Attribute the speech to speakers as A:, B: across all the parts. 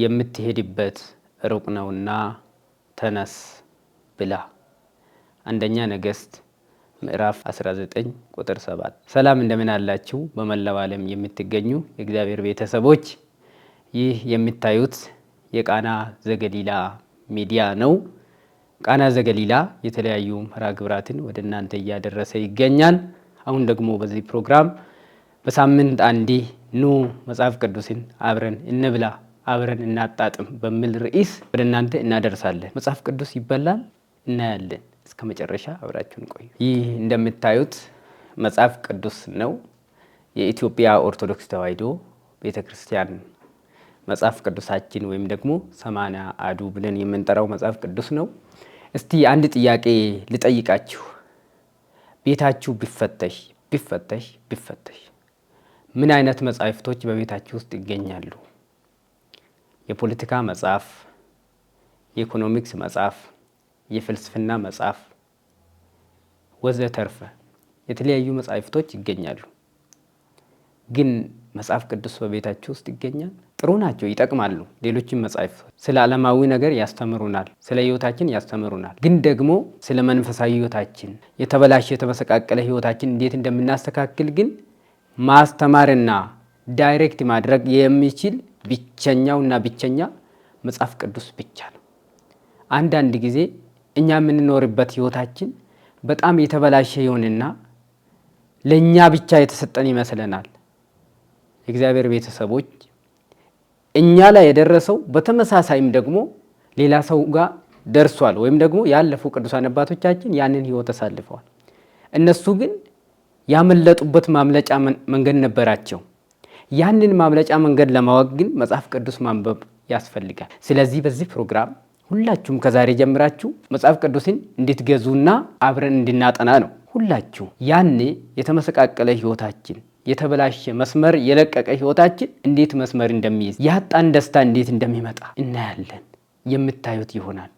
A: የምትሄድበት ሩቅ ነውና ተነስ ብላ። አንደኛ ነገሥት ምዕራፍ 19 ቁጥር 7። ሰላም እንደምን አላችሁ? በመላው ዓለም የምትገኙ የእግዚአብሔር ቤተሰቦች፣ ይህ የምታዩት የቃና ዘገሊላ ሚዲያ ነው። ቃና ዘገሊላ የተለያዩ መርሃ ግብራትን ወደ እናንተ እያደረሰ ይገኛል። አሁን ደግሞ በዚህ ፕሮግራም በሳምንት አንዴ ኑ መጽሐፍ ቅዱስን አብረን እንብላ፣ አብረን እናጣጥም በሚል ርዕስ ወደ እናንተ እናደርሳለን። መጽሐፍ ቅዱስ ይበላል፣ እናያለን። እስከ መጨረሻ አብራችሁን ቆዩ። ይህ እንደምታዩት መጽሐፍ ቅዱስ ነው። የኢትዮጵያ ኦርቶዶክስ ተዋሕዶ ቤተክርስቲያን መጽሐፍ ቅዱሳችን ወይም ደግሞ 80 አሐዱ ብለን የምንጠራው መጽሐፍ ቅዱስ ነው። እስቲ አንድ ጥያቄ ልጠይቃችሁ። ቤታችሁ ቢፈተሽ ምን አይነት መጽሐፍቶች በቤታችሁ ውስጥ ይገኛሉ? የፖለቲካ መጽሐፍ፣ የኢኮኖሚክስ መጽሐፍ፣ የፍልስፍና መጽሐፍ ወዘተርፈ የተለያዩ መጽሐፍቶች ይገኛሉ። ግን መጽሐፍ ቅዱስ በቤታችሁ ውስጥ ይገኛል? ጥሩ ናቸው፣ ይጠቅማሉ። ሌሎችም መጽሐፍቶች ስለ ዓለማዊ ነገር ያስተምሩናል፣ ስለ ሕይወታችን ያስተምሩናል። ግን ደግሞ ስለ መንፈሳዊ ሕይወታችን የተበላሸ የተመሰቃቀለ ሕይወታችን እንዴት እንደምናስተካክል ግን ማስተማርና ዳይሬክት ማድረግ የሚችል ብቸኛውና ብቸኛ መጽሐፍ ቅዱስ ብቻ ነው። አንዳንድ ጊዜ እኛ የምንኖርበት ሕይወታችን በጣም የተበላሸ ይሆንና ለእኛ ብቻ የተሰጠን ይመስለናል። የእግዚአብሔር ቤተሰቦች እኛ ላይ የደረሰው በተመሳሳይም ደግሞ ሌላ ሰው ጋር ደርሷል። ወይም ደግሞ ያለፉ ቅዱሳን አባቶቻችን ያንን ሕይወት አሳልፈዋል። እነሱ ግን ያመለጡበት ማምለጫ መንገድ ነበራቸው። ያንን ማምለጫ መንገድ ለማወቅ ግን መጽሐፍ ቅዱስ ማንበብ ያስፈልጋል። ስለዚህ በዚህ ፕሮግራም ሁላችሁም ከዛሬ ጀምራችሁ መጽሐፍ ቅዱስን እንድትገዙና አብረን እንድናጠና ነው። ሁላችሁ ያኔ የተመሰቃቀለ ሕይወታችን የተበላሸ መስመር የለቀቀ ሕይወታችን እንዴት መስመር እንደሚይዝ ያጣን ደስታ እንዴት እንደሚመጣ እናያለን። የምታዩት ይሆናል።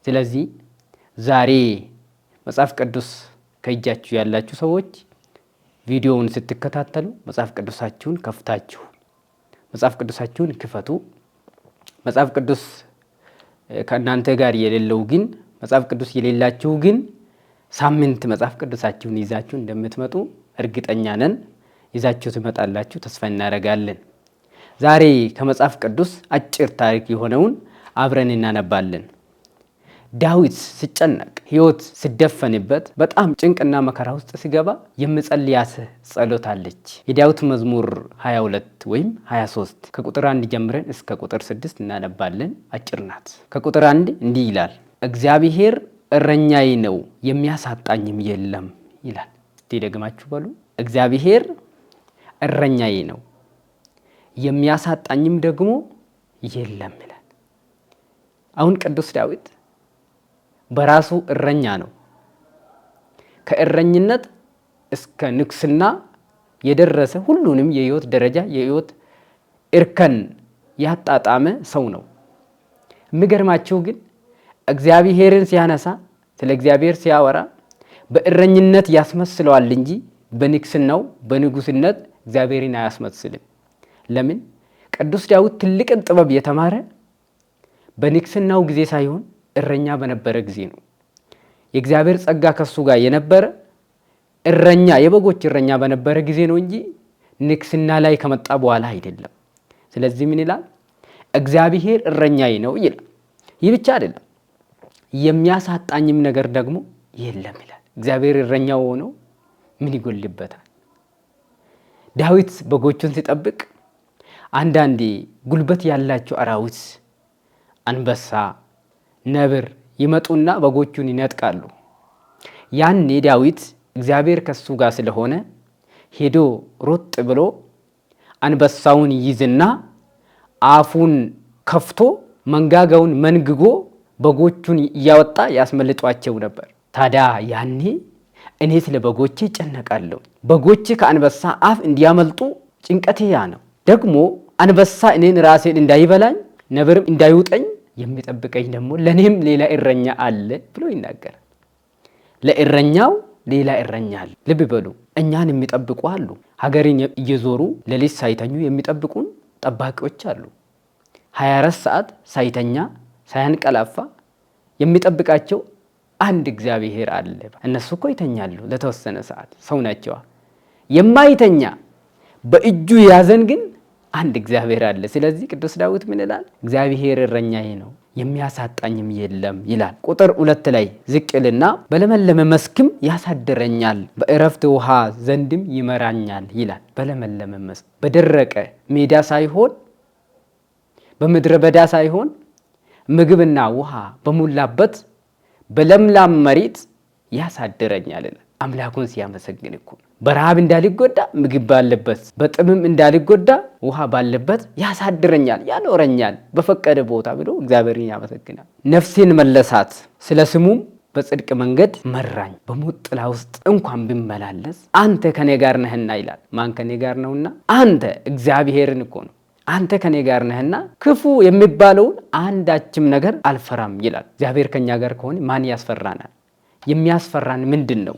A: ስለዚህ ዛሬ መጽሐፍ ቅዱስ ከእጃችሁ ያላችሁ ሰዎች ቪዲዮውን ስትከታተሉ መጽሐፍ ቅዱሳችሁን ከፍታችሁ መጽሐፍ ቅዱሳችሁን ክፈቱ። መጽሐፍ ቅዱስ ከእናንተ ጋር የሌለው ግን መጽሐፍ ቅዱስ የሌላችሁ ግን ሳምንት መጽሐፍ ቅዱሳችሁን ይዛችሁ እንደምትመጡ እርግጠኛ ነን። ይዛችሁ ትመጣላችሁ፣ ተስፋ እናደርጋለን። ዛሬ ከመጽሐፍ ቅዱስ አጭር ታሪክ የሆነውን አብረን እናነባለን። ዳዊት ሲጨነቅ ሕይወት ሲደፈንበት በጣም ጭንቅና መከራ ውስጥ ሲገባ የምጸልያት ጸሎት አለች። የዳዊት መዝሙር 22 ወይም 23 ከቁጥር 1 ጀምረን እስከ ቁጥር 6 እናነባለን። አጭር ናት። ከቁጥር 1 እንዲህ ይላል፣ እግዚአብሔር እረኛዬ ነው የሚያሳጣኝም የለም ይላል። እስቲ ደግማችሁ በሉ። እግዚአብሔር እረኛዬ ነው የሚያሳጣኝም ደግሞ የለም ይላል። አሁን ቅዱስ ዳዊት በራሱ እረኛ ነው። ከእረኝነት እስከ ንግስና የደረሰ ሁሉንም የህይወት ደረጃ የህይወት እርከን ያጣጣመ ሰው ነው። የሚገርማችሁ ግን እግዚአብሔርን ሲያነሳ ስለ እግዚአብሔር ሲያወራ በእረኝነት ያስመስለዋል እንጂ በንግስናው በንጉስነት እግዚአብሔርን አያስመስልም። ለምን? ቅዱስ ዳዊት ትልቅን ጥበብ የተማረ በንግስናው ጊዜ ሳይሆን እረኛ በነበረ ጊዜ ነው። የእግዚአብሔር ጸጋ ከሱ ጋር የነበረ እረኛ የበጎች እረኛ በነበረ ጊዜ ነው እንጂ ንግስና ላይ ከመጣ በኋላ አይደለም። ስለዚህ ምን ይላል? እግዚአብሔር እረኛዬ ነው ይላል። ይህ ብቻ አይደለም፣ የሚያሳጣኝም ነገር ደግሞ የለም ይላል። እግዚአብሔር እረኛው ሆኖ ምን ይጎልበታል? ዳዊት በጎቹን ሲጠብቅ አንዳንዴ ጉልበት ያላቸው አራዊት አንበሳ፣ ነብር ይመጡና በጎቹን ይነጥቃሉ። ያኔ ዳዊት እግዚአብሔር ከሱ ጋር ስለሆነ ሄዶ ሮጥ ብሎ አንበሳውን ይይዝና አፉን ከፍቶ መንጋጋውን መንግጎ በጎቹን እያወጣ ያስመልጧቸው ነበር። ታዲያ ያኔ እኔ ስለ በጎቼ እጨነቃለሁ። በጎቼ ከአንበሳ አፍ እንዲያመልጡ ጭንቀቴ ያ ነው። ደግሞ አንበሳ እኔን ራሴን እንዳይበላኝ ነብርም እንዳይውጠኝ የሚጠብቀኝ ደግሞ ለኔም ሌላ እረኛ አለ ብሎ ይናገራል። ለእረኛው ሌላ እረኛ አለ። ልብ በሉ፣ እኛን የሚጠብቁ አሉ። ሀገርን እየዞሩ ሌሊት ሳይተኙ የሚጠብቁን ጠባቂዎች አሉ። 24 ሰዓት ሳይተኛ ሳያንቀላፋ የሚጠብቃቸው አንድ እግዚአብሔር አለ። እነሱ እኮ ይተኛሉ ለተወሰነ ሰዓት፣ ሰው ናቸው። የማይተኛ በእጁ ያዘን ግን አንድ እግዚአብሔር አለ። ስለዚህ ቅዱስ ዳዊት ምን ይላል? እግዚአብሔር እረኛዬ ነው የሚያሳጣኝም የለም ይላል። ቁጥር 2 ላይ ዝቅልና በለመለመ መስክም ያሳድረኛል፣ በእረፍት ውሃ ዘንድም ይመራኛል ይላል። በለመለመ መስክ፣ በደረቀ ሜዳ ሳይሆን በምድረ በዳ ሳይሆን ምግብና ውሃ በሞላበት በለምላም መሬት ያሳድረኛል። አምላኩን ሲያመሰግን እኮ በረሃብ እንዳልጎዳ ምግብ ባለበት፣ በጥምም እንዳልጎዳ ውሃ ባለበት ያሳድረኛል፣ ያኖረኛል በፈቀደ ቦታ ብሎ እግዚአብሔርን ያመሰግናል። ነፍሴን መለሳት፣ ስለ ስሙም በጽድቅ መንገድ መራኝ። በሞት ጥላ ውስጥ እንኳን ብመላለስ አንተ ከኔ ጋር ነህና ይላል። ማን ከኔ ጋር ነውና? አንተ እግዚአብሔርን እኮ ነው። አንተ ከኔ ጋር ነህና ክፉ የሚባለውን አንዳችም ነገር አልፈራም ይላል። እግዚአብሔር ከኛ ጋር ከሆነ ማን ያስፈራናል? የሚያስፈራን ምንድን ነው?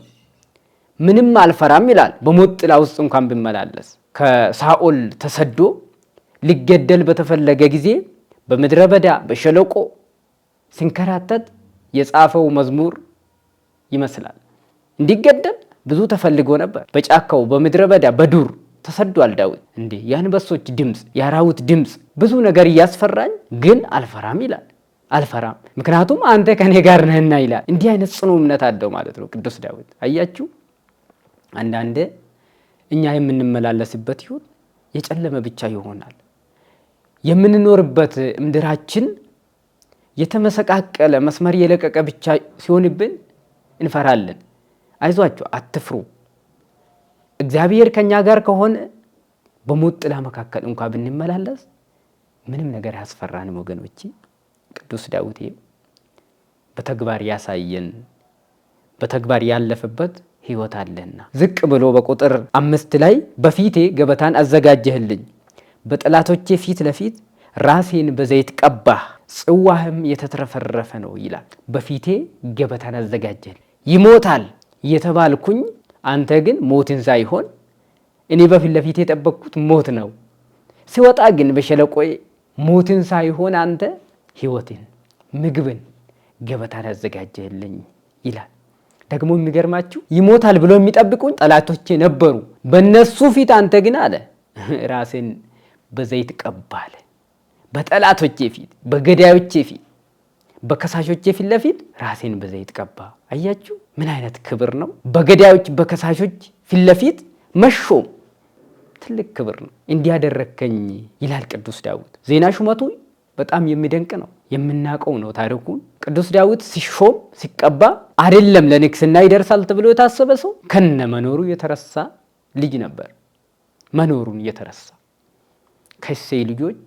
A: ምንም አልፈራም ይላል። በሞት ጥላ ውስጥ እንኳን ብመላለስ። ከሳኦል ተሰዶ ሊገደል በተፈለገ ጊዜ በምድረ በዳ በሸለቆ ሲንከራተት የጻፈው መዝሙር ይመስላል። እንዲገደል ብዙ ተፈልጎ ነበር። በጫካው በምድረ በዳ በዱር ተሰዷል ዳዊት። እንዴ የአንበሶች ድምፅ፣ የአራዊት ድምፅ ብዙ ነገር እያስፈራኝ ግን አልፈራም ይላል። አልፈራም ምክንያቱም አንተ ከኔ ጋር ነህና ይላል። እንዲህ አይነት ጽኑ እምነት አለው ማለት ነው ቅዱስ ዳዊት። አያችሁ፣ አንዳንዴ እኛ የምንመላለስበት ይሁን የጨለመ ብቻ ይሆናል። የምንኖርበት ምድራችን የተመሰቃቀለ መስመር የለቀቀ ብቻ ሲሆንብን እንፈራለን። አይዟችሁ፣ አትፍሩ። እግዚአብሔር ከኛ ጋር ከሆነ በሞት ጥላ መካከል እንኳን ብንመላለስ ምንም ነገር ያስፈራንም ወገኖቼ። ቅዱስ ዳዊት በተግባር ያሳየን፣ በተግባር ያለፈበት ሕይወት አለና ዝቅ ብሎ በቁጥር 5 ላይ በፊቴ ገበታን አዘጋጀህልኝ፣ በጠላቶቼ ፊት ለፊት ራሴን በዘይት ቀባህ፣ ጽዋህም የተትረፈረፈ ነው ይላል። በፊቴ ገበታን አዘጋጀህልኝ። ይሞታል የተባልኩኝ አንተ ግን ሞትን ሳይሆን እኔ በፊት ለፊቴ የጠበቅኩት ሞት ነው። ሲወጣ ግን በሸለቆዬ ሞትን ሳይሆን አንተ ሕይወትን፣ ምግብን፣ ገበታን አዘጋጀህልኝ ይላል። ደግሞ የሚገርማችሁ ይሞታል ብሎ የሚጠብቁኝ ጠላቶቼ ነበሩ። በነሱ ፊት አንተ ግን አለ ራሴን በዘይት ቀባህ። በጠላቶቼ ፊት፣ በገዳዮቼ ፊት፣ በከሳሾቼ ፊት ለፊት ራሴን በዘይት ቀባ። አያችሁ ምን አይነት ክብር ነው! በገዳዮች በከሳሾች ፊት ለፊት መሾም ትልቅ ክብር ነው። እንዲያደረከኝ ይላል ቅዱስ ዳዊት። ዜና ሹመቱ በጣም የሚደንቅ ነው። የምናውቀው ነው ታሪኩን። ቅዱስ ዳዊት ሲሾም ሲቀባ አይደለም ለንግስና ይደርሳል ተብሎ የታሰበ ሰው ከነ መኖሩ የተረሳ ልጅ ነበር። መኖሩን የተረሳ ከእሴይ ልጆች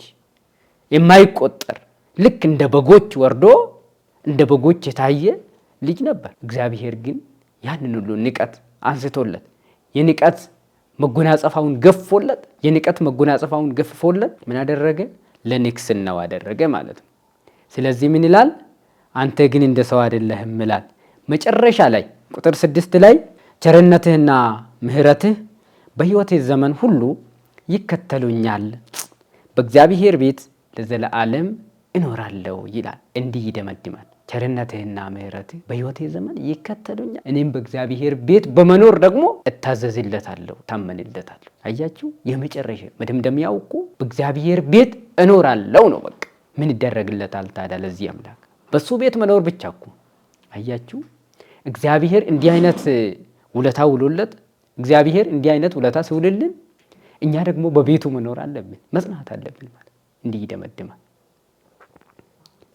A: የማይቆጠር ልክ እንደ በጎች ወርዶ እንደ በጎች የታየ ልጅ ነበር። እግዚአብሔር ግን ያንን ሁሉ ንቀት አንስቶለት የንቀት መጎናጸፋውን ገፎለት የንቀት መጎናጸፋውን ገፍፎለት ምን አደረገ? ለንግስናው አደረገ ማለት ነው። ስለዚህ ምን ይላል? አንተ ግን እንደ ሰው አይደለህም ይላል። መጨረሻ ላይ ቁጥር 6 ላይ ቸርነትህና ምሕረትህ በሕይወቴ ዘመን ሁሉ ይከተሉኛል፣ በእግዚአብሔር ቤት ለዘለዓለም እኖራለሁ ይላል። እንዲህ ይደመድማል። ቸርነትህና ምሕረትህ በሕይወቴ ዘመን ይከተሉኛል፣ እኔም በእግዚአብሔር ቤት በመኖር ደግሞ እታዘዝለታለሁ፣ ታመንለታለሁ። አያችሁ የመጨረሻ መደምደሚያው እኮ በእግዚአብሔር ቤት እኖራለሁ ነው። በቃ ምን ይደረግለታል ታዲያ ለዚህ አምላክ? በሱ ቤት መኖር ብቻ እኮ። አያችሁ እግዚአብሔር እንዲህ አይነት ውለታ ውሎለት፣ እግዚአብሔር እንዲህ አይነት ውለታ ሲውልልን እኛ ደግሞ በቤቱ መኖር አለብን፣ መጽናት አለብን ማለት እንዲህ ይደመድማል።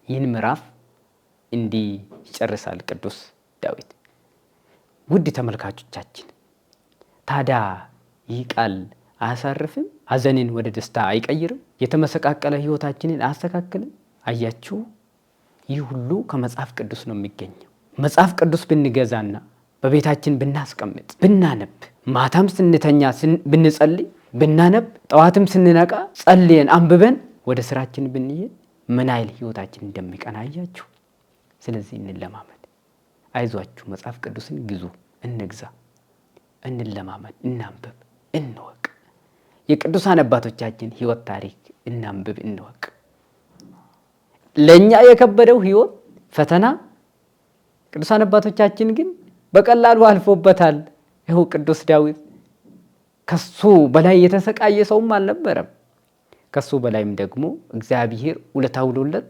A: ይህን ምዕራፍ እንዲህ ይጨርሳል ቅዱስ ዳዊት። ውድ ተመልካቾቻችን ታዲያ ይህ ቃል አያሳርፍም? ሐዘንን ወደ ደስታ አይቀይርም? የተመሰቃቀለ ሕይወታችንን አያስተካክልም? አያችሁ ይህ ሁሉ ከመጽሐፍ ቅዱስ ነው የሚገኘው። መጽሐፍ ቅዱስ ብንገዛና በቤታችን ብናስቀምጥ ብናነብ፣ ማታም ስንተኛ ብንጸልይ ብናነብ፣ ጠዋትም ስንነቃ ጸልየን አንብበን ወደ ስራችን ብንሄድ ምን አይል ሕይወታችን እንደሚቀና አያችሁ። ስለዚህ እንለማመድ። አይዟችሁ መጽሐፍ ቅዱስን ግዙ፣ እንግዛ፣ እንለማመድ፣ እናንብብ፣ እንወቅ። የቅዱሳን አባቶቻችን ሕይወት ታሪክ እናንብብ፣ እንወቅ። ለኛ የከበደው ህይወት ፈተና ቅዱሳን አባቶቻችን ግን በቀላሉ አልፎበታል። ይኸው ቅዱስ ዳዊት ከሱ በላይ የተሰቃየ ሰውም አልነበረም። ከሱ በላይም ደግሞ እግዚአብሔር ውለታ ውሎለት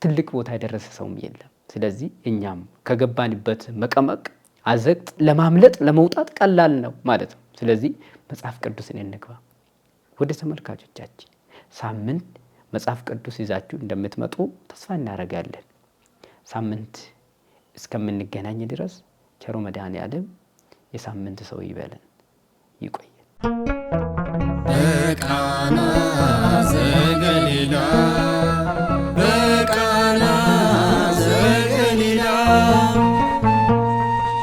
A: ትልቅ ቦታ የደረሰ ሰውም የለም። ስለዚህ እኛም ከገባንበት መቀመቅ አዘቅት ለማምለጥ ለመውጣት ቀላል ነው ማለት ነው። ስለዚህ መጽሐፍ ቅዱስን እንግባ። ወደ ተመልካቾቻችን ሳምንት መጽሐፍ ቅዱስ ይዛችሁ እንደምትመጡ ተስፋ እናደርጋለን። ሳምንት እስከምንገናኝ ድረስ ቸሩ መድኃኔዓለም የሳምንት ሰው ይበለን። ይቆየን።